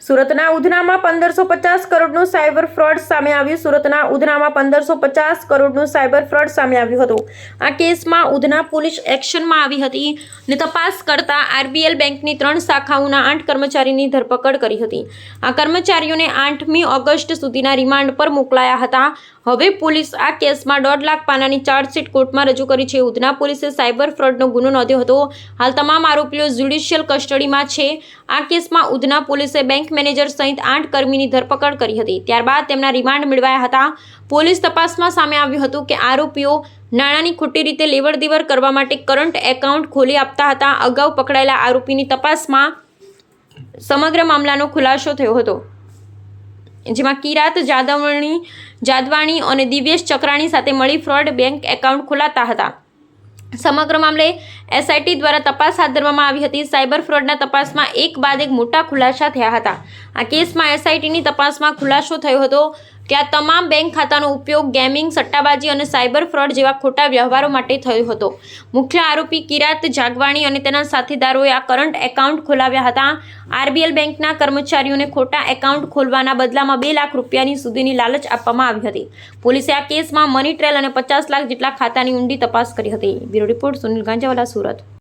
સુરતના ઉધનામાં 1550 કરોડનું cyber fraud સામે આવ્યું. સુરતના ઉધનામાં 1550 કરોડનું સાયબર ફ્રોડ સામે આવ્યું હતું. આ કેસમાં ઉધના પોલીસ એક્શનમાં આવી હતી અને તપાસ કરતા આરબીએલ બેંકની 3 શાખાઓના 8 કર્મચારીની ધરપકડ કરી હતી. આ કર્મચારીઓને 8મી ઓગસ્ટ સુધીના રિમાન્ડ પર મોકલાયા હતા. હવે પોલીસ આ કેસમાં 1.5 લાખ પાનાની ચાર્જશીટ કોર્ટમાં રજૂ કરી છે. ઉધના પોલીસે સાયબર ફ્રોડનો ગુનો નોંધ્યો હતો. હાલ તમામ આરોપીઓ જ્યુડિશિયલ કસ્ટડીમાં છે. આ કેસમાં ઉધના પોલીસે બેંક મેનેજર સહિત 8 કર્મીની ધરપકડ કરી હતી. ત્યારબાદ તેમના રિમાન્ડ મેળવાયા હતા. પોલીસ તપાસમાં સામે આવ્યું હતું કે આરોપીઓ નાણાંની ખોટી રીતે લેવડ દેવડ કરવા માટે કરંટ એકાઉન્ટ ખોલી આપતા હતા. અગાઉ પકડાયેલા આરોપીની તપાસમાં સમગ્ર મામલાનો ખુલાસો થયો હતો, જેમાં કિરાત જાદવાણી અને દિવ્યેશ ચક્રાણી સાથે મળી ફ્રોડ બેંક એકાઉન્ટ ખોલાતા હતા. સમગ્ર મામલે એસઆઈટી દ્વારા તપાસ હાથ ધરવામાં આવી હતી. સાયબર ફ્રોડના તપાસમાં એક બાદ એક મોટા ખુલાસા થયા હતા. આ કેસમાં એસઆઈટીની તપાસમાં ખુલાસો થયો હતો કે આ તમામ બેંક ખાતાનો ઉપયોગ ગેમિંગ, સટ્ટાબાજી અને સાયબર ફ્રોડ જેવા ખોટા વ્યવહારો માટે થયો હતો. મુખ્ય આરોપી કિરાત જાગવાણી અને તેના સાથીદારોએ આ કરંટ એકાઉન્ટ ખોલાવ્યા હતા. આરબીએલ બેંકના કર્મચારીઓને ખોટા એકાઉન્ટ ખોલવાના બદલામાં 2 લાખ રૂપિયાની સુધીની લાલચ આપવામાં આવી હતી. પોલીસે આ કેસમાં મની ટ્રેલ અને 50 લાખ જેટલા ખાતાની ઊંડી તપાસ કરી હતી. Bureau report Sunil Ganjawala, Surat.